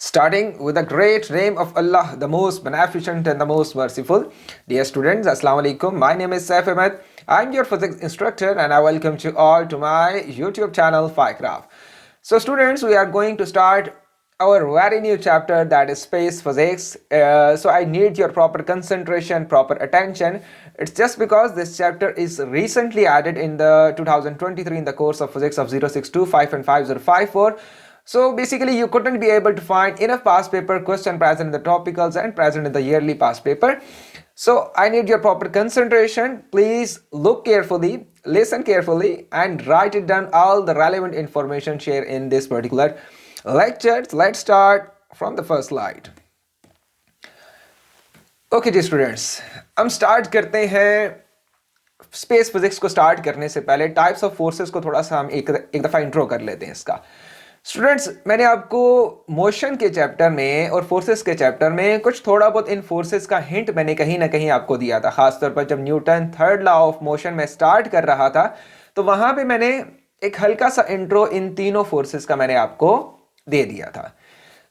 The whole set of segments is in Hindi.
Starting with the great name of Allah, the most beneficent and the most merciful. Dear students, Assalamu alaikum. My name is Saif Ahmed. I'm your physics instructor and I welcome you all to my YouTube channel PhiCraft. So students, we are going to start our very new chapter, that is space physics. So I need your proper concentration, proper attention. It's just because this chapter is recently added in the 2023 in the course of physics of 0625 and 5054. So basically you couldn't be able to find enough past paper question present in the topicals and present in the yearly past paper. So I need your proper concentration. Please look carefully, listen carefully and write it down all the relevant information shared in this particular lecture. Let's start from the first slide. Okay जी स्टूडेंट्स, हम स्टार्ट करते हैं स्पेस फिजिक्स को स्टार्ट करने से पहले टाइप्स ऑफ फोर्सेस को थोड़ा सा हम एक दफ़ा इंट्रो कर लेते हैं इसका। स्टूडेंट्स, मैंने आपको मोशन के चैप्टर में और फोर्सेस के चैप्टर में कुछ थोड़ा बहुत इन फोर्सेस का हिंट मैंने कहीं ना कहीं आपको दिया था। खासतौर पर जब Newton third law of motion में स्टार्ट कर रहा था तो वहां पे मैंने एक हल्का सा इंट्रो इन तीनों फोर्सेस का मैंने आपको दे दिया था।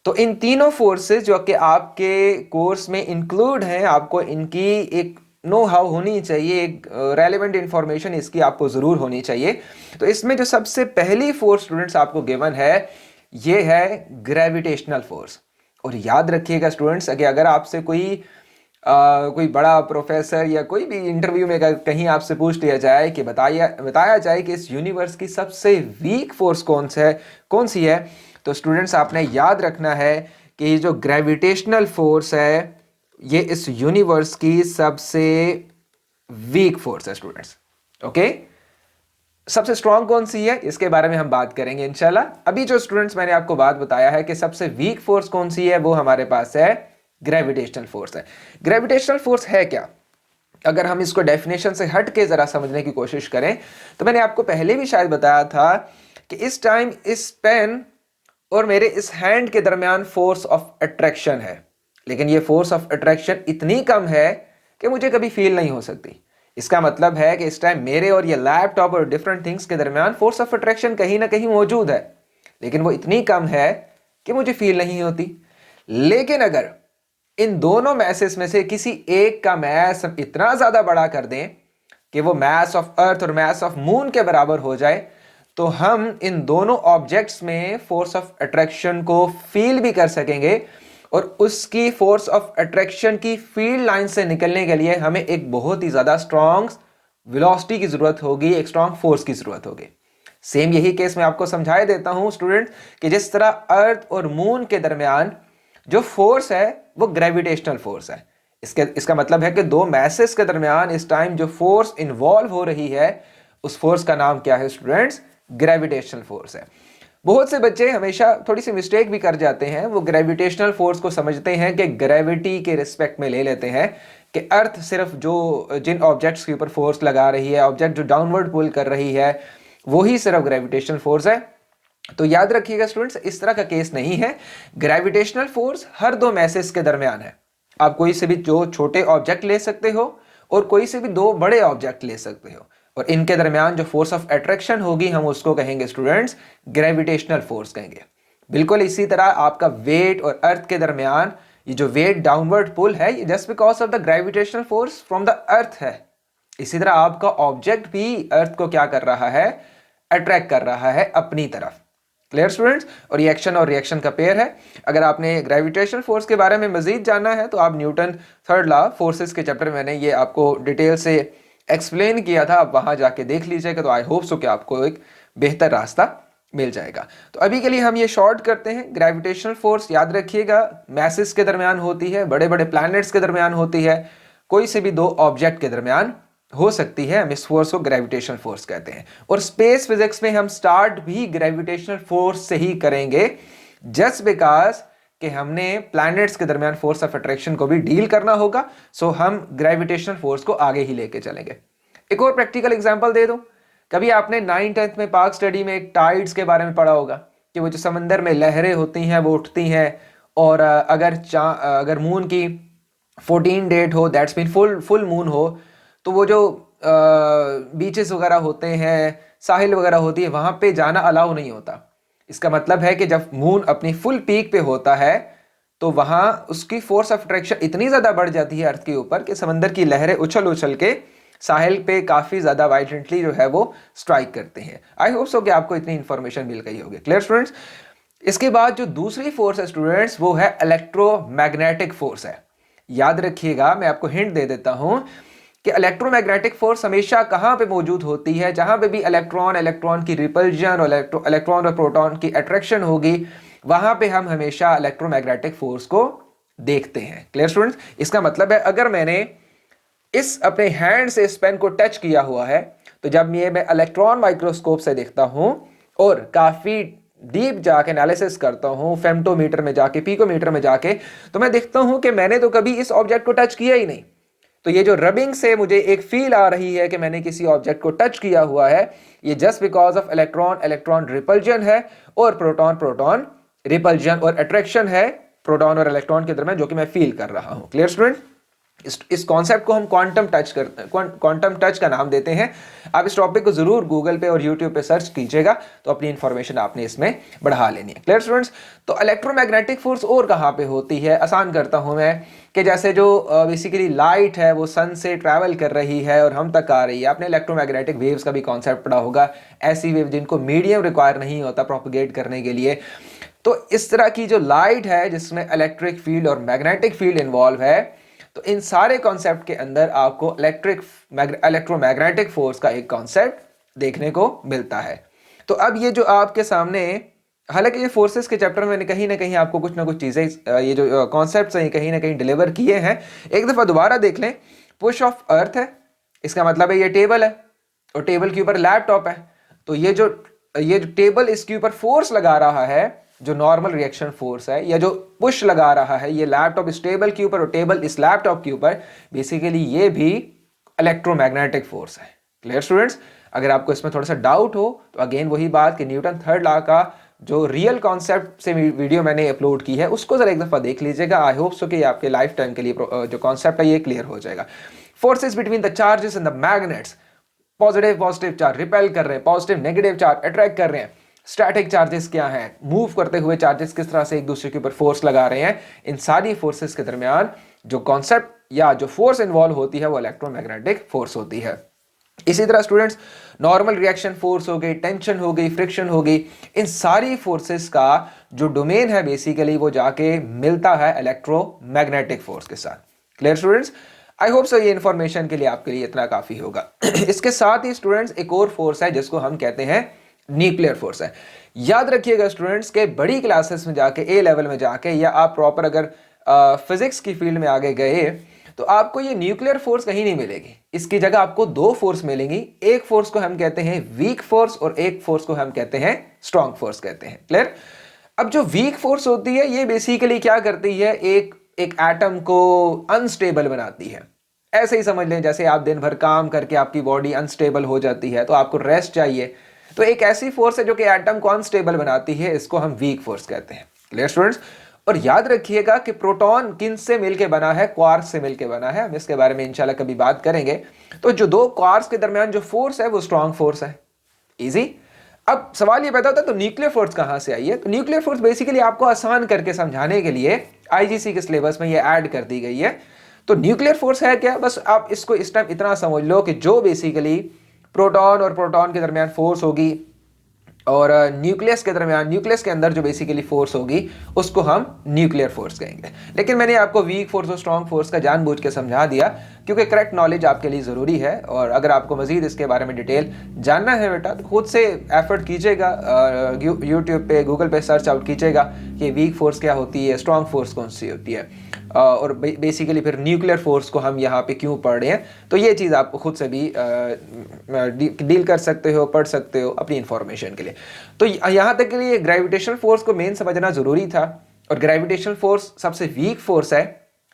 तो इन तीनों फोर्सेस जो कि आपके कोर्स में इंक्लूड हैं, आपको इनकी एक नो हाउ होनी चाहिए, एक रेलेवेंट इंफॉर्मेशन इसकी आपको ज़रूर होनी चाहिए। तो इसमें जो सबसे पहली फोर्स स्टूडेंट्स आपको गिवन है ये है ग्रेविटेशनल फोर्स। और याद रखिएगा स्टूडेंट्स, अगर आपसे कोई बड़ा प्रोफेसर या कोई भी इंटरव्यू में कहीं आपसे पूछ लिया जाए कि बताया जाए कि इस यूनिवर्स की सबसे वीक फोर्स कौन सी है, तो स्टूडेंट्स आपने याद रखना है कि ये जो ग्रेविटेशनल फोर्स है ये इस यूनिवर्स की सबसे वीक फोर्स है स्टूडेंट्स। ओके, सबसे स्ट्रॉन्ग कौन सी है इसके बारे में हम बात करेंगे इंशाल्लाह। अभी जो स्टूडेंट्स मैंने आपको बात बताया है कि सबसे वीक फोर्स कौन सी है, वो हमारे पास है ग्रेविटेशनल फोर्स है। ग्रेविटेशनल फोर्स है क्या? अगर हम इसको डेफिनेशन से हट के जरा समझने की कोशिश करें तो मैंने आपको पहले भी शायद बताया था कि इस टाइम इस पेन और मेरे इस हैंड के दरमियान फोर्स ऑफ अट्रैक्शन है, लेकिन ये फोर्स ऑफ अट्रैक्शन इतनी कम है कि मुझे कभी फील नहीं हो सकती। इसका मतलब है कि इस टाइम मेरे और ये लैपटॉप और डिफरेंट थिंग्स के दरमियान फोर्स ऑफ अट्रैक्शन कहीं ना कहीं मौजूद है, लेकिन वो इतनी कम है कि मुझे फील नहीं होती। लेकिन अगर इन दोनों मैसेस में से किसी एक का मैस हम इतना ज्यादा बड़ा कर दें कि वो मैस ऑफ अर्थ और मैस ऑफ मून के बराबर हो जाए, तो हम इन दोनों ऑब्जेक्ट्स में फोर्स ऑफ अट्रैक्शन को फील भी कर सकेंगे। और उसकी फोर्स ऑफ अट्रैक्शन की फील्ड लाइन से निकलने के लिए हमें एक बहुत ही ज्यादा स्ट्रॉन्ग वेलोसिटी की जरूरत होगी, एक स्ट्रॉन्ग फोर्स की जरूरत होगी। सेम यही केस मैं आपको समझाए देता हूं स्टूडेंट कि जिस तरह अर्थ और मून के दरमियान जो फोर्स है वो ग्रेविटेशनल फोर्स है। इसका मतलब है कि दो मैसेस के दरमियान इस टाइम जो फोर्स इन्वॉल्व हो रही है उस फोर्स का नाम क्या है स्टूडेंट्स? ग्रेविटेशनल फोर्स है। बहुत से बच्चे हमेशा थोड़ी सी मिस्टेक भी कर जाते हैं, वो ग्रेविटेशनल फोर्स को समझते हैं कि ग्रेविटी के रिस्पेक्ट में ले लेते हैं कि अर्थ सिर्फ जिन ऑब्जेक्ट्स के ऊपर फोर्स लगा रही है, ऑब्जेक्ट जो डाउनवर्ड पुल कर रही है, वही सिर्फ ग्रेविटेशनल फोर्स है। तो याद रखिएगा स्टूडेंट्स, इस तरह का केस नहीं है। ग्रेविटेशनल फोर्स हर दो मैसेस के दरमियान है। आप कोई से भी दो छोटे ऑब्जेक्ट ले सकते हो और कोई से भी दो बड़े ऑब्जेक्ट ले सकते हो, और इनके दरमियान जो फोर्स ऑफ अट्रैक्शन होगी हम उसको कहेंगे स्टूडेंट्स ग्रेविटेशनल फोर्स कहेंगे। बिल्कुल इसी तरह आपका वेट और अर्थ के दरमियान ये जो वेट डाउनवर्ड पुल है ये just because of the gravitational force from the earth है। इसी तरह आपका ऑब्जेक्ट भी अर्थ को क्या कर रहा है? अट्रैक्ट कर रहा है अपनी तरफ। Clear students? और ये एक्शन और रिएक्शन का पेयर है। अगर आपने ग्रेविटेशनल फोर्स के बारे में मजीद जानना है तो आप न्यूटन थर्ड लॉ फोर्सेस के चैप्टर में मैंने ये आपको डिटेल से एक्सप्लेन किया था, आप वहां जाके देख लीजिएगा। तो आई होप सो कि आपको एक बेहतर रास्ता मिल जाएगा। तो अभी के लिए हम ये शॉर्ट करते हैं। ग्रेविटेशनल फोर्स याद रखिएगा मैसेस के दरमियान होती है, बड़े बड़े प्लैनेट्स के दरमियान होती है, कोई से भी दो ऑब्जेक्ट के दरमियान हो सकती है। हम इस फोर्स को ग्रेविटेशनल फोर्स कहते हैं। और स्पेस फिजिक्स में हम स्टार्ट भी ग्रेविटेशनल फोर्स से ही करेंगे, जस्ट बिकॉज कि हमने प्लैनेट्स के दरमियान फोर्स ऑफ अट्रैक्शन को भी डील करना होगा। सो हम ग्रेविटेशनल फोर्स को आगे ही लेके चलेंगे। एक और प्रैक्टिकल एग्जांपल दे दूं। कभी आपने 9th-10th में पार्क स्टडी में टाइड्स के बारे में पढ़ा होगा कि वो जो समंदर में लहरें होती हैं वो उठती हैं, और अगर मून की 14 डेट हो, दैट्स मीन फुल मून हो, तो वो जो बीचेस वगैरह होते हैं, साहिल वगैरह होती है, वहां पे जाना अलाउ नहीं होता। इसका मतलब है कि जब मून अपनी फुल पीक पे होता है तो वहां उसकी फोर्स ऑफ अट्रैक्शन इतनी ज्यादा बढ़ जाती है अर्थ के ऊपर कि समंदर की लहरें उछल उछल के साहिल पे काफी ज्यादा वाइलेंटली जो है वो स्ट्राइक करते हैं। आई होप सो कि आपको इतनी इंफॉर्मेशन मिल गई होगी। Clear students? इसके बाद जो दूसरी फोर्स है स्टूडेंट्स वो है इलेक्ट्रोमैग्नेटिक फोर्स है। याद रखिएगा, मैं आपको हिंट दे देता हूं कि इलेक्ट्रोमैग्नेटिक फोर्स हमेशा कहां पे मौजूद होती है, जहां पे भी इलेक्ट्रॉन की रिपल्जन और इलेक्ट्रॉन और प्रोटॉन की अट्रैक्शन होगी, वहां पे हम हमेशा इलेक्ट्रोमैग्नेटिक फोर्स को देखते हैं। Clear students? इसका मतलब है अगर मैंने इस अपने हैंड से इस पेन को टच किया हुआ है तो जब मैं इलेक्ट्रॉन माइक्रोस्कोप से देखता हूं और काफी डीप जाके एनालिसिस करता हूं, फेम्टोमीटर में जाके, पिकोमीटर में जाके, तो मैं देखता हूं कि मैंने तो कभी इस ऑब्जेक्ट को टच किया ही नहीं। तो ये जो रबिंग से मुझे एक फील आ रही है कि मैंने किसी ऑब्जेक्ट को टच किया हुआ है, ये just because of electron repulsion है और प्रोटॉन रिपल्जन और अट्रैक्शन है प्रोटॉन और इलेक्ट्रॉन के दरमियान, जो कि मैं फील कर रहा हूं। Clear student? इस कॉन्सेप्ट को हम क्वांटम टच का नाम देते हैं। आप इस टॉपिक को जरूर गूगल पे और यूट्यूब पे सर्च कीजिएगा तो अपनी इंफॉर्मेशन आपने इसमें बढ़ा लेनी है। Clear students? तो इलेक्ट्रोमैग्नेटिक फोर्स और कहां पे होती है, आसान करता हूं मैं, कि जैसे जो बेसिकली लाइट है वो सन से ट्रैवल कर रही है और हम तक आ रही है। आपने इलेक्ट्रोमैग्नेटिक वेव्स का भी कॉन्सेप्ट पढ़ा होगा, ऐसी वेव जिनको मीडियम रिक्वायर नहीं होता प्रोपगेट करने के लिए। तो इस तरह की जो लाइट है जिसमें इलेक्ट्रिक फील्ड और मैग्नेटिक फील्ड इन्वॉल्व है, तो इन सारे कॉन्सेप्ट के अंदर आपको इलेक्ट्रोमैग्नेटिक फोर्स का एक कॉन्सेप्ट देखने को मिलता है। तो अब ये जो आपके सामने, हालांकि ये फोर्सेस के चैप्टर में कहीं ना कहीं आपको कुछ ना कुछ चीजें, ये जो कॉन्सेप्ट्स हैं कहीं ना कहीं डिलीवर किए हैं। एक दफा दोबारा देख लें। पुश ऑफ अर्थ है, इसका मतलब है ये टेबल है और टेबल के ऊपर लैपटॉप है। तो ये जो टेबल इसके ऊपर फोर्स लगा रहा है, जो नॉर्मल रिएक्शन फोर्स है, या जो पुश लगा रहा है ये लैपटॉप इस टेबल के ऊपर और टेबल इस लैपटॉप के ऊपर, बेसिकली ये भी इलेक्ट्रोमैग्नेटिक फोर्स है। Clear students? अगर आपको इसमें थोड़ा सा डाउट हो तो अगेन वही बात कि न्यूटन थर्ड लॉ का जो रियल कॉन्सेप्ट से वीडियो मैंने अपलोड की है उसको जरा एक दफा देख लीजिएगा। आई होप सो कि आपके लाइफ टाइम के लिए जो कॉन्सेप्ट है ये क्लियर हो जाएगा। Forces between the charges and the magnets, positive charge repel कर रहे हैं, पॉजिटिव नेगेटिव चार्ज अट्रैक्ट कर रहे हैं। स्टैटिक चार्जेस क्या हैं, मूव करते हुए चार्जेस किस तरह से एक दूसरे के ऊपर फोर्स लगा रहे हैं। इन सारी फोर्सेस के दरमियान जो कॉन्सेप्ट या जो फोर्स इन्वॉल्व होती है वो इलेक्ट्रोमैग्नेटिक फोर्स होती है। इसी तरह स्टूडेंट्स, नॉर्मल रिएक्शन फोर्स हो गई, टेंशन हो गई, फ्रिक्शन हो गई, इन सारी फोर्सेस का जो डोमेन है बेसिकली वो जाके मिलता है इलेक्ट्रोमैग्नेटिक फोर्स के साथ। Clear students? I hope so ये इंफॉर्मेशन के लिए आपके लिए इतना काफी होगा। इसके साथ ही स्टूडेंट्स एक और फोर्स है जिसको हम कहते हैं न्यूक्लियर फोर्स है। याद रखिएगा स्टूडेंट्स के बड़ी क्लासेस में जाके, ए लेवल में जाके, या आप प्रॉपर अगर फिजिक्स की फील्ड में आगे गए तो आपको ये न्यूक्लियर फोर्स कहीं नहीं मिलेगी। इसकी जगह आपको दो फोर्स मिलेंगी। एक फोर्स को हम कहते हैं वीक फोर्स और एक फोर्स को हम कहते हैं स्ट्रॉन्ग फोर्स कहते हैं। क्लियर? अब जो वीक फोर्स होती है ये बेसिकली क्या करती है, एक एटम को अनस्टेबल बनाती है। ऐसे ही समझ लें जैसे आप दिन भर काम करके आपकी बॉडी अनस्टेबल हो जाती है तो आपको रेस्ट चाहिए, तो एक ऐसी फोर्स है जो कि एटम को अनस्टेबल बनाती है, इसको हम वीक फोर्स कहते हैं। Clear students? और याद रखिएगा कि प्रोटॉन किन से मिलके बना है, क्वार्क्स से मिलके बना है। हम इसके बारे में इंशाल्लाह कभी बात करेंगे। तो जो दो क्वार्क्स के दरमियान जो फोर्स है वो स्ट्रॉन्ग फोर्स है। इजी? अब सवाल ये पैदा होता है तो न्यूक्लियर फोर्स कहां से आई है? तो न्यूक्लियर फोर्स बेसिकली आपको आसान करके समझाने के लिए आईजीसी के सिलेबस में ये ऐड कर दी गई है। तो न्यूक्लियर फोर्स है क्या? बस आप इसको इस टाइम इतना समझ लो कि जो बेसिकली प्रोटॉन और प्रोटॉन के दरमियान फोर्स होगी और न्यूक्लियस के दरमियान, न्यूक्लियस के अंदर जो बेसिकली फोर्स होगी उसको हम न्यूक्लियर फोर्स कहेंगे। लेकिन मैंने आपको वीक फोर्स और स्ट्रॉन्ग फोर्स का जानबूझ के समझा दिया क्योंकि करेक्ट नॉलेज आपके लिए ज़रूरी है। और अगर आपको मजीद इसके बारे में डिटेल जानना है बेटा तो खुद से एफर्ट कीजिएगा, यूट्यूब पे, गूगल पे सर्च आउट कीजिएगा कि वीक फोर्स क्या होती है, स्ट्रॉन्ग फोर्स कौन सी होती है, और बेसिकली फिर न्यूक्लियर फोर्स को हम यहाँ पे क्यों पढ़ रहे हैं। तो ये चीज़ आप खुद से भी डील कर सकते हो, पढ़ सकते हो अपनी इंफॉर्मेशन के लिए। तो यहाँ तक के लिए ग्रेविटेशनल फोर्स को मेन समझना ज़रूरी था। और ग्रेविटेशनल फोर्स सबसे वीक फोर्स है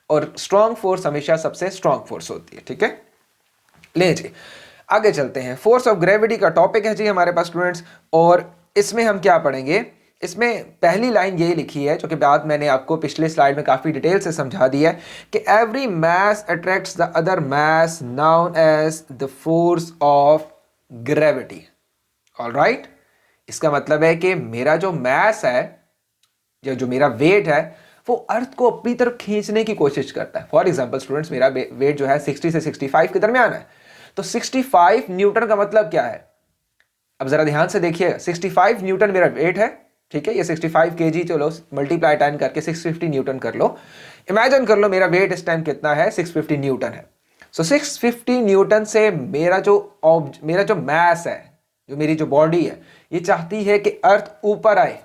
और स्ट्रॉन्ग फोर्स हमेशा सबसे स्ट्रॉन्ग फोर्स होती है। ठीक है, ले जी आगे चलते हैं। फोर्स ऑफ ग्रेविटी का टॉपिक है जी हमारे पास स्टूडेंट्स, और इसमें हम क्या पढ़ेंगे, इसमें पहली लाइन यही लिखी है जो कि बात मैंने आपको पिछले स्लाइड में काफ़ी डिटेल से समझा दी है कि every mass attracts the other mass known as the force of gravity. Alright, इसका मतलब है कि मेरा जो मास है, जो मेरा वेट है, वो अर्थ को अपनी तरफ खींचने की कोशिश करता है। फॉर एग्जाम्पल स्टूडेंट्स, मेरा वेट जो है 60 से 65 के दरमियान है। तो 65 न्यूटन का मतलब क्या है? अब जरा ध्यान से देखिएगा, 65 न्यूटन मेरा वेट है, ठीक है। ये 65 केजी, चलो मल्टीप्लाई 10 करके 650 न्यूटन कर लो। इमेजिन कर लो मेरा वेट इस टाइम कितना है, 650 न्यूटन है। सो 650 न्यूटन से मेरा जो मास है, जो मेरी जो बॉडी है, ये चाहती है कि अर्थ ऊपर आए,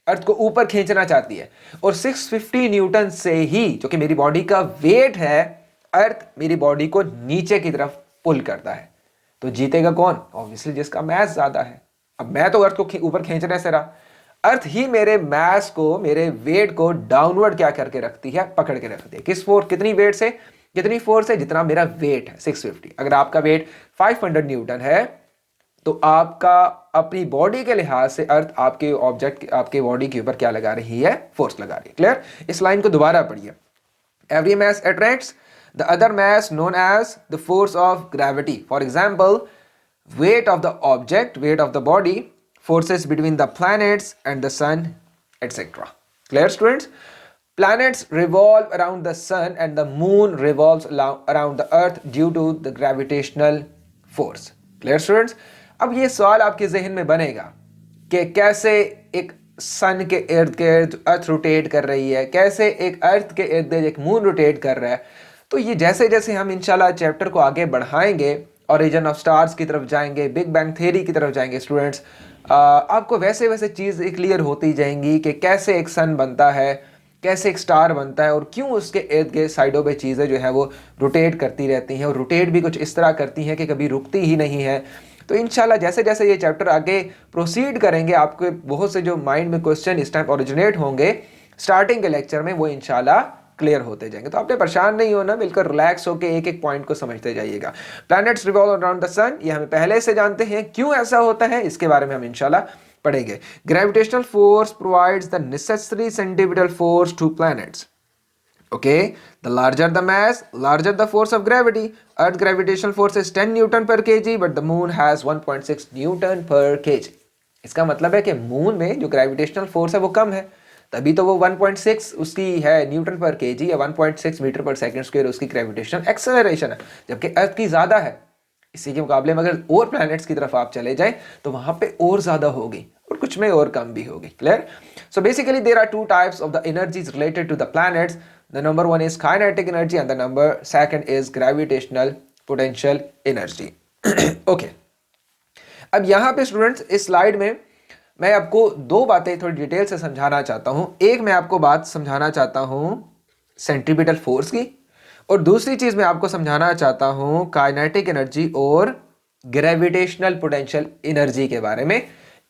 अर्थ को ऊपर खींचना चाहती है। और 650 न्यूटन से ही, जो कि मेरी बॉडी का वेट है, अर्थ मेरी बॉडी को नीचे की तरफ पुल करता है। तो जीतेगा कौन? ऑब्वियसली जिसका मास ज्यादा है। अब मैं तो अर्थ को ऊपर खींचने से रहा, अर्थ ही मेरे मास को, मेरे वेट को डाउनवर्ड क्या करके रखती है, पकड़ के रखती है। कितनी वेट से, कितनी फोर्स है? जितना मेरा वेट है 650। अगर आपका वेट 500 न्यूटन है तो आपका अपनी बॉडी के लिहाज से अर्थ आपके ऑब्जेक्ट, आपके बॉडी के ऊपर क्या लगा रही है? फोर्स लगा रही है। क्लियर? इस लाइन को दोबारा पढ़िए। Every mass attracts the other mass known as the force of gravity. For example, weight of the object, weight of the body, forces between the planets and the sun, etc. Clear, students? Planets revolve around the sun and the moon revolves around the earth due to the gravitational force. Clear, students? अब ये सवाल आपके जहन में बनेगा कि कैसे एक सन के इर्द गिर्द अर्थ रोटेट कर रही है, कैसे एक अर्थ के इर्द गिर्द एक मून रोटेट कर रहा है। तो ये जैसे जैसे हम इंशाल्लाह चैप्टर को आगे बढ़ाएंगे, ओरिजिन ऑफ स्टार्स की तरफ जाएंगे, बिग बैंग थ्योरी की तरफ जाएंगे स्टूडेंट्स, आपको वैसे वैसे चीज़ क्लियर होती जाएंगी कि कैसे एक सन बनता है, कैसे एक स्टार बनता है, और क्यों उसके इर्द गिर्द साइडों पे चीज़ें जो है वो रोटेट करती रहती हैं, और रोटेट भी कुछ इस तरह करती हैं कि कभी रुकती ही नहीं है। तो इंशाल्लाह जैसे जैसे ये चैप्टर आगे प्रोसीड करेंगे, आपके बहुत से जो माइंड में क्वेश्चन इस टाइम ओरिजिनेट होंगे स्टार्टिंग के लेक्चर में, वो इंशाल्लाह क्लियर होते जाएंगे। तो आपने परेशान नहीं होना, बिल्कुल रिलैक्स होकर एक एक पॉइंट को समझते जाइएगा। प्लैनेट्स रिवॉल्व अराउंड द सन, ये हमें पहले से जानते हैं। क्यों ऐसा होता है इसके बारे में हम इंशाल्लाह पढ़ेंगे। Gravitational force provides the necessary centripetal force to planets. Okay, the larger the mass, larger the force of gravity. Earth gravitational force is 10 Newton per kg, but the moon has 1.6 Newton per kg. इसका मतलब है कि मून में जो ग्रेविटेशनल फोर्स है वो कम है, तभी तो वो 1.6 उसकी है न्यूटन पर केजी, या 1.6 मीटर पर सेकंड स्क्वायर उसकी ग्रेविटेशनल एक्सेलरेशन है, जबकि अर्थ की ज़्यादा है। इसी के मुकाबले में अगर और प्लैनेट्स की तरफ आप चले जाएं तो वहाँ पे और ज़्यादा होगी, और कुछ में और कम भी होगी। Clear? So basically there are two types of the energies related to the planets. The number one is kinetic energy and the number second is gravitational potential energy. Okay. अब यहाँ पे स्टूडेंट्स इस स्लाइड में मैं आपको दो बातें थोड़ी डिटेल से समझाना चाहता हूँ। एक मैं आपको बात समझाना चाहता हूँ सेंट्रीपिटल फोर्स की, और दूसरी चीज़ मैं आपको समझाना चाहता हूँ काइनेटिक एनर्जी और ग्रेविटेशनल पोटेंशियल एनर्जी के बारे में।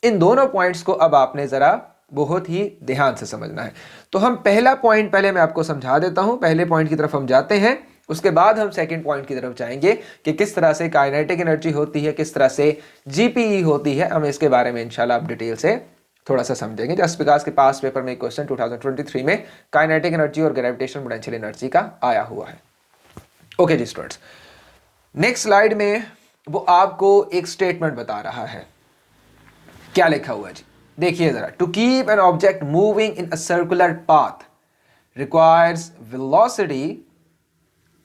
इन दोनों पॉइंट्स को अब आपने ज़रा बहुत ही ध्यान से समझना है। तो हम पहला पॉइंट पहले मैं आपको समझा देता हूं, पहले पॉइंट की तरफ हम जाते हैं, उसके बाद हम सेकंड पॉइंट की तरफ जाएंगे कि किस तरह से काइनेटिक एनर्जी होती है, किस तरह से जीपीई होती है। हम इसके बारे में इंशाल्लाह आप डिटेल से थोड़ा सा समझेंगे। जस्ट बिकॉज के पास पेपर में एक क्वेश्चन 2023 में काइनेटिक एनर्जी और ग्रेविटेशनल पोटेंशियल एनर्जी का आया हुआ है। ओके जी स्टूडेंट्स, नेक्स्ट स्लाइड में वो आपको एक स्टेटमेंट बता रहा है। क्या लिखा हुआ है जी, देखिए जरा। To keep an object moving in a circular path requires velocity,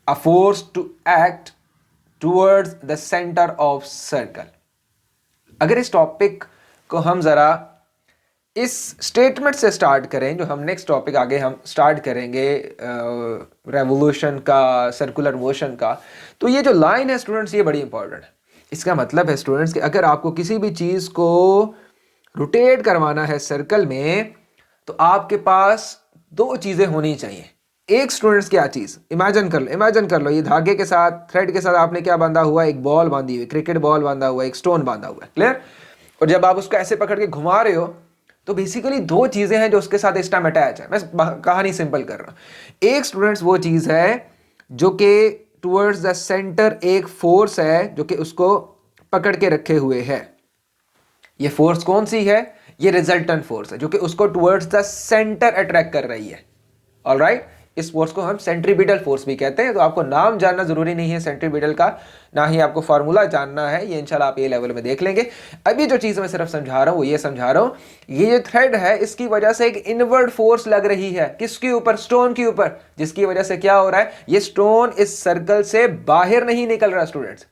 a force to act towards the centre of circle. अगर इस टॉपिक को हम जरा इस स्टेटमेंट से स्टार्ट करें, जो हम नेक्स्ट टॉपिक आगे हम स्टार्ट करेंगे रेवोल्यूशन का, सर्कुलर मोशन का, तो ये जो लाइन है स्टूडेंट्स ये बड़ी इंपॉर्टेंट है। इसका मतलब है स्टूडेंट्स कि अगर आपको किसी भी चीज़ को रोटेट करवाना है सर्कल में, तो आपके पास दो चीज़ें होनी चाहिए। एक स्टूडेंट्स क्या चीज़, इमेजिन कर लो ये धागे के साथ, थ्रेड के साथ आपने क्या बांधा हुआ है, एक बॉल बांधी हुई, क्रिकेट बॉल बांधा हुआ है, एक स्टोन बांधा हुआ है। क्लियर? और जब आप उसको ऐसे पकड़ के घुमा रहे हो तो बेसिकली दो चीज़ें हैं जो उसके साथ इस टाइम अटैच है। मैं कहानी सिंपल कर रहा हूँ। एक स्टूडेंट्स वो चीज़ है जो कि टूवर्ड्स द सेंटर एक फोर्स है जो कि उसको पकड़ के रखे हुए है। ये फोर्स कौन सी है? ये रिजल्टेंट फोर्स है जो कि उसको टुवर्ड्स द सेंटर अट्रैक्ट कर रही है। ऑलराइट, इस फोर्स को हम सेंट्रीपिटल फोर्स भी कहते हैं। तो आपको नाम जानना जरूरी नहीं है सेंट्रीपिटल का, ना ही आपको फॉर्मूला जानना है, ये इंशाल्लाह आप ये लेवल में देख लेंगे। अभी जो चीज मैं सिर्फ समझा रहा हूं वो ये समझा रहा हूं, ये जो थ्रेड है इसकी वजह से एक इनवर्ड फोर्स लग रही है, किसके ऊपर? स्टोन के ऊपर, जिसकी वजह से क्या हो रहा है, ये स्टोन इस सर्कल से बाहर नहीं निकल रहा स्टूडेंट्स।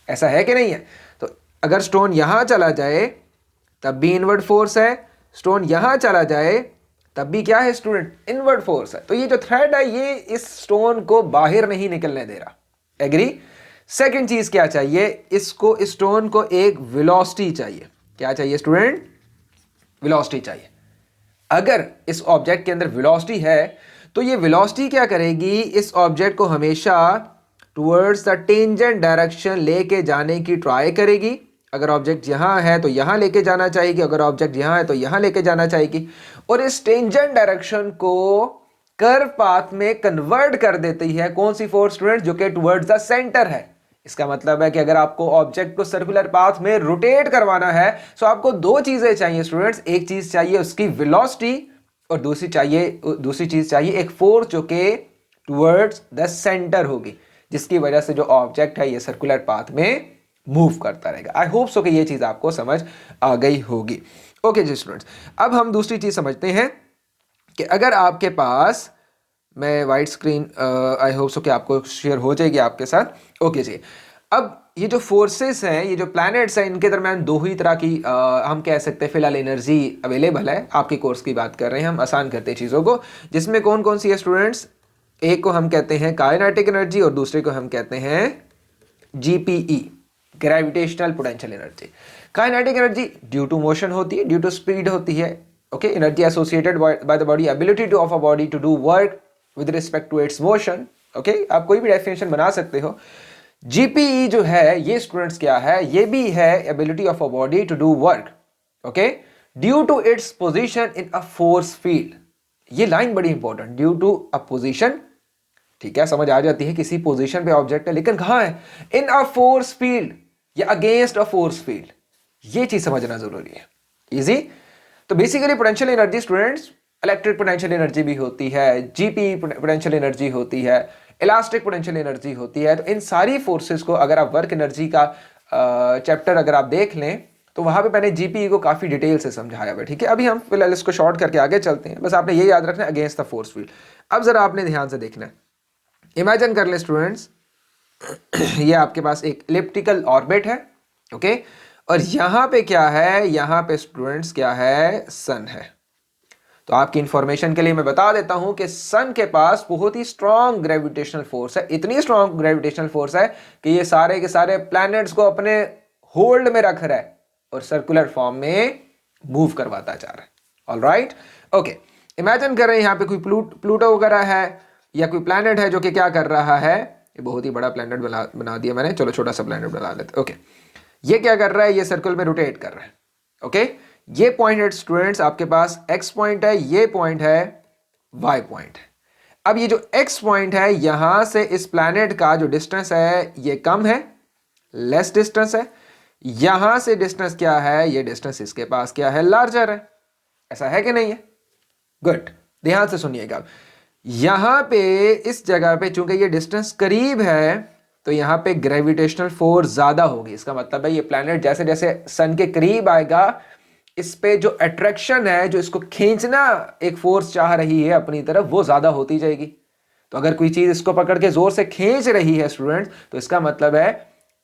ऐसा है कि नहीं है? तो अगर स्टोन यहां चला जाए तब भी इनवर्ड फोर्स है, स्टोन यहां चला जाए तब भी क्या है स्टूडेंट? इनवर्ड फोर्स है। तो ये जो थ्रेड है ये इस स्टोन को बाहर नहीं निकलने दे रहा। एग्री? सेकंड चीज क्या चाहिए इसको? स्टोन को एक वेलोसिटी चाहिए। क्या चाहिए स्टूडेंट? वेलोसिटी चाहिए। अगर इस ऑब्जेक्ट के अंदर वेलोसिटी है तो ये वेलोसिटी क्या करेगी? इस ऑब्जेक्ट को हमेशा टुवर्ड्स द टेंजेंट डायरेक्शन लेके जाने की ट्राई करेगी। अगर ऑब्जेक्ट यहां है तो यहां लेके जाना चाहिए, अगर ऑब्जेक्ट यहां है तो यहां लेके जाना चाहिए, और इस टेंजेंट डायरेक्शन को कर्व पाथ में कन्वर्ट कर देती है कौन सी फोर्स स्टूडेंट? जो कि टुवर्ड्स द सेंटर है। इसका मतलब है कि अगर आपको ऑब्जेक्ट को सर्कुलर पाथ में रोटेट करवाना है तो आपको दो चीजें चाहिए स्टूडेंट्स। एक चीज चाहिए उसकी वेलोसिटी, और दूसरी चीज चाहिए एक फोर्स जो कि टुवर्ड्स द सेंटर होगी, जिसकी वजह से जो ऑब्जेक्ट है ये सर्कुलर पाथ में मूव करता रहेगा। आई होप सो कि ये चीज आपको समझ आ गई होगी। ओके जी स्टूडेंट्स, अब हम दूसरी चीज समझते हैं कि अगर आपके पास, मैं white screen I hope so कि आपको शेयर हो जाएगी आपके साथ। ओके जी, अब ये जो फोर्सेस हैं, ये जो प्लैनेट्स हैं, इनके दरमियान दो ही तरह की हम कह सकते हैं फिलहाल एनर्जी अवेलेबल है। आपके कोर्स की बात कर रहे हैं हम, आसान करते हैं चीज़ों को। जिसमें कौन कौन सी है स्टूडेंट्स? एक को हम कहते हैं काइनेटिक एनर्जी और दूसरे को हम कहते हैं GPE, gravitational potential energy. Kinetic energy due to motion होती है, ड्यू टू स्पीड होती है। Okay, energy associated by the body ability to of a body to do work with respect to its motion. Okay, आप कोई भी डेफिनेशन बना सकते हो। जीपीई जो है ये स्टूडेंट्स क्या है? ये भी है ability of a body to do work, okay, due to its position in a force field. ये लाइन बड़ी important, due to a position. ठीक है, समझ आ जाती है किसी पोजीशन पे ऑब्जेक्ट है, लेकिन कहां है? इन अ फोर्स फील्ड या अगेंस्ट अ फोर्स फील्ड। ये चीज समझना जरूरी है। इजी? तो basically potential energy students, electric potential energy भी होती है, जीपी पोटेंशियल एनर्जी होती है, इलास्टिक पोटेंशियल एनर्जी होती है। तो इन सारी फोर्सेस को अगर आप वर्क एनर्जी का चैप्टर अगर आप देख लें तो वहां पे मैंने जीपी को काफी डिटेल से समझाया हुआ। ठीक है, अभी हम फिलहाल इसको शॉर्ट करके आगे चलते हैं। बस आपने ये याद रखना है, अगेंस्ट द फोर्स फील्ड। अब जरा आपने ध्यान से देखना है, इमेजिन कर ले स्टूडेंट्स, ये आपके पास एक इलिप्टिकल ऑर्बिट है, ओके, और यहां पे क्या है? यहां पे स्टूडेंट्स क्या है? सन है। तो आपकी इंफॉर्मेशन के लिए मैं बता देता हूं कि सन के पास बहुत ही स्ट्रॉन्ग ग्रेविटेशनल फोर्स है। इतनी स्ट्रॉन्ग ग्रेविटेशनल फोर्स है कि ये सारे के सारे प्लैनेट्स को अपने होल्ड में रख रहा है और सर्कुलर फॉर्म में मूव करवाता जा रहा है। ऑलराइट, ओके, इमेजिन कर रहे हैं यहां पे कोई प्लूटो वगैरह है या कोई प्लैनेट है जो कि क्या कर रहा है? ये बहुत ही बड़ा प्लैनेट बना दिया मैंने, चलो छोटा सा प्लैनेट बना लेते। ओके, ये क्या कर रहा है? ये सर्कल में रोटेट कर रहा है। ओके, ये पॉइंट है स्टूडेंट्स आपके पास एक्स पॉइंट है, ये पॉइंट है वाई पॉइंट है। अब ये जो एक्स पॉइंट है यहां से इस प्लैनेट का जो डिस्टेंस है ये कम है, लेस डिस्टेंस है। यहां से डिस्टेंस क्या है? ये डिस्टेंस इसके पास क्या है? लार्जर है। ऐसा है कि नहीं है? गुड, ध्यान से सुनिएगा। यहां पे इस जगह पे चूंकि ये डिस्टेंस करीब है तो यहां पे ग्रेविटेशनल फोर्स ज्यादा होगी। इसका मतलब है ये प्लैनेट जैसे जैसे सन के करीब आएगा, इस पे जो अट्रैक्शन है, जो इसको खींचना एक फोर्स चाह रही है अपनी तरफ, वो ज्यादा होती जाएगी। तो अगर कोई चीज इसको पकड़ के जोर से खींच रही है स्टूडेंट्स, तो इसका मतलब है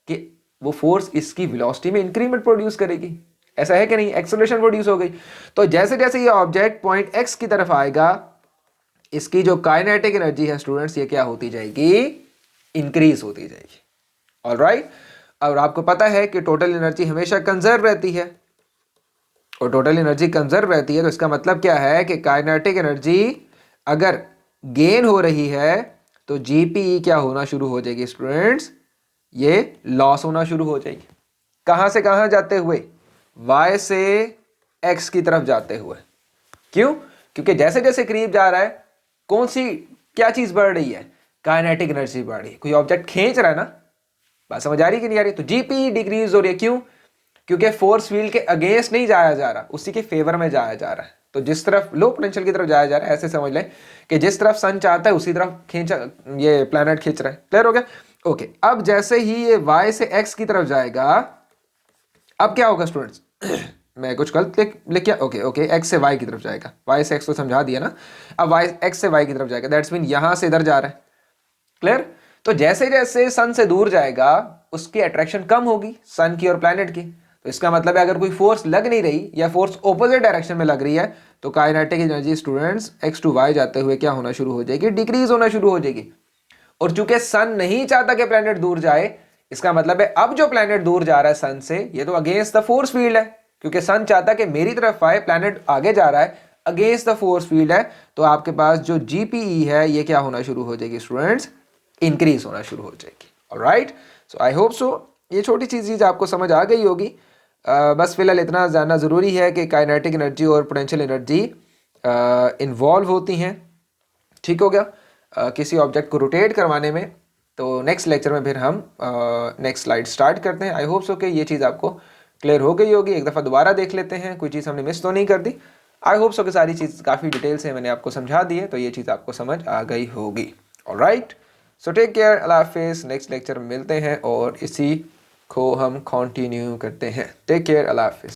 कि वो फोर्स इसकी वेलोसिटी में इंक्रीमेंट प्रोड्यूस करेगी। ऐसा है कि नहीं? एक्सेलरेशन प्रोड्यूस हो गई। तो जैसे जैसे ये ऑब्जेक्ट पॉइंट एक्स की तरफ आएगा, इसकी जो काइनेटिक एनर्जी है स्टूडेंट्स, ये क्या होती जाएगी? इंक्रीज होती जाएगी। ऑलराइट, और आपको पता है कि टोटल एनर्जी हमेशा कंजर्व रहती है, और टोटल एनर्जी कंजर्व रहती है तो इसका मतलब क्या है कि काइनेटिक एनर्जी अगर गेन हो रही है तो जीपीई क्या होना शुरू हो जाएगी स्टूडेंट्स? ये लॉस होना शुरू हो जाएगी। कहां से कहां जाते हुए? वाई से एक्स की तरफ जाते हुए। क्यों? क्योंकि जैसे जैसे करीब जा रहा है, कौन सी क्या चीज बढ़ रही है? काइनेटिक एनर्जी बढ़ रही है। कोई ऑब्जेक्ट खींच रहा है ना, बात समझ आ रही कि नहीं आ रही? तो जीपी डिक्रीज हो रही है। क्यों? क्योंकि फोर्स फील्ड के अगेंस्ट नहीं जाया जा रहा, उसी के फेवर में जाया जा रहा है। तो जिस तरफ लो पोटेंशियल की तरफ जाया जा रहा है, ऐसे समझ लें कि जिस तरफ सन चाहता है उसी तरफ खींचा ये प्लैनेट खींच रहा है। क्लियर हो गया? ओके, अब जैसे ही ये y से x की तरफ जाएगा, अब क्या होगा स्टूडेंट्स? मैं कुछ गलत लिख किया? ओके ओके, x से y की तरफ जाएगा, y से x को समझा दिया ना। अब y x से y की तरफ जाएगा, दैट्स मीन यहां से इधर जा रहा है। क्लियर? तो जैसे जैसे सन से दूर जाएगा उसकी अट्रैक्शन कम होगी सन की और प्लैनेट की। तो इसका मतलब है अगर कोई फोर्स लग नहीं रही या फोर्स ऑपोजिट डायरेक्शन में लग रही है तो kinetic energy students x to y जाते हुए क्या होना शुरू हो जाएगी? डिक्रीज होना शुरू हो जाएगी। और चूंकि सन नहीं चाहता कि प्लैनेट दूर जाए, इसका मतलब है अब जो प्लैनेट दूर जा रहा है सन से, ये तो अगेंस्ट द फोर्स फील्ड है, क्योंकि सन चाहता कि मेरी तरफ आए, प्लैनेट आगे जा रहा है, अगेंस्ट द फोर्स फील्ड है। तो आपके पास जो जीपीई है ये क्या होना शुरू हो जाएगी स्टूडेंट्स? इंक्रीज होना शुरू हो जाएगी। Alright, so I hope so ये छोटी चीज आपको समझ आ गई होगी। बस फिलहाल इतना जानना ज़रूरी है कि काइनेटिक एनर्जी और पोटेंशियल एनर्जी इन्वॉल्व होती हैं। ठीक हो गया? किसी ऑब्जेक्ट को रोटेट करवाने में। तो नेक्स्ट लेक्चर में फिर हम नेक्स्ट स्लाइड स्टार्ट करते हैं। आई होप सो कि ये चीज़ आपको क्लियर हो गई होगी। एक दफ़ा दोबारा देख लेते हैं, कोई चीज़ हमने मिस तो नहीं कर दी। आई होप सो कि सारी चीज़ काफ़ी डिटेल से मैंने आपको समझा दी है, तो ये चीज़ आपको समझ आ गई होगी। ऑलराइट, सो टेक केयर, अल्लाह हाफिज़। नेक्स्ट लेक्चर में मिलते हैं और इसी को हम कंटिन्यू करते हैं। टेक केयर, अल्लाह हाफिज़।